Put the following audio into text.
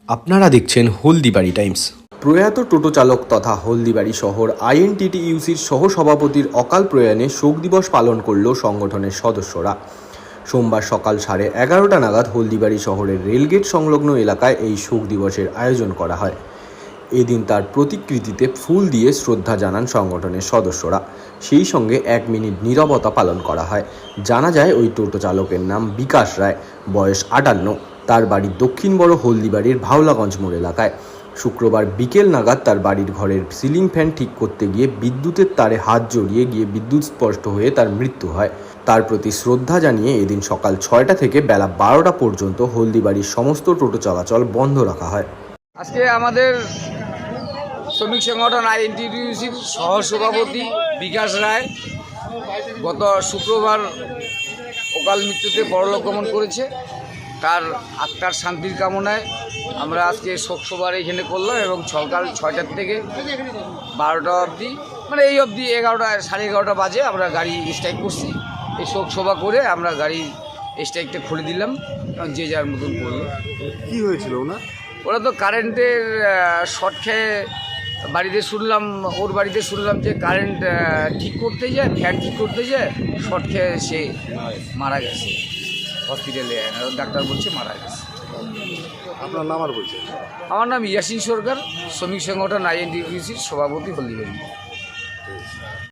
আপনারা দেখছেন হলদিবাড়ি টাইমস। প্রয়াত টোটো চালক তথা হলদিবাড়ি শহর আইএনটিটিইউসির সহসভাপতির অকাল প্রয়াণে শোক দিবস পালন করল সংগঠনের সদস্যরা। সোমবার সকাল 11:30 নাগাদ হলদিবাড়ি শহরের রেলগেট সংলগ্ন এলাকায় এই শোক দিবসের আয়োজন করা হয়। এদিন তার প্রতিকৃতিতে ফুল দিয়ে শ্রদ্ধা জানান সংগঠনের সদস্যরা। সেই সঙ্গে 1 মিনিট নীরবতা পালন করা হয়। জানা যায় ওই টোটো চালকের নাম বিকাশ রায়, বয়স 58। তার বাড়ি দক্ষিণ বড় হলদিবাড়ির ভাওলাগঞ্জ মোড় এলাকায়। শুক্রবার বিকেল নাগাদ তার বাড়ির ঘরের সিলিং ফ্যান ঠিক করতে গিয়ে বিদ্যুতের তারে হাত জড়িয়ে গিয়ে বিদ্যুৎ স্পষ্ট হয়ে তার মৃত্যু হয়। তার প্রতি শ্রদ্ধা জানিয়ে এদিন সকাল 6টা থেকে বেলা 12টা পর্যন্ত হলদিবাড়ির সমস্ত টোটো চলাচল বন্ধ রাখা হয়। আজকে আমাদের শ্রমিক সংগঠন আইএনটিটিইউসির সহসভাপতি বিকাশ রায় গত শুক্রবার অকাল মৃত্যুতে পরলোক গমন করেছে। তার আত্মার শান্তির কামনায় আমরা আজকে শোক সভা এখানে করলাম এবং সকাল 6টার থেকে 12টা অবধি, মানে এই অবধি 11টা 11:30 বাজে আমরা গাড়ি স্ট্রাইক করছি। এই শোক সভা করে আমরা গাড়ির স্ট্রাইকটা খুলে দিলাম এবং যে যার মতন করলো। কী হয়েছিল ওরা তো কারেন্টের শর্ট খেয়ে ওর বাড়িতে শুনলাম যে কারেন্ট ঠিক করতে যায়, ফ্যান ঠিক করতে যায়, শর্ট খেয়ে সে মারা গেছে। হসপিটালে ডাক্তার বলছে মারা গেছে। আপনার নাম আর বলছে? আমার নাম ইয়াসিন সরকার, শ্রমিক সংগঠন আইএনটিটিইউসির সভাপতি হলদিবাড়ি।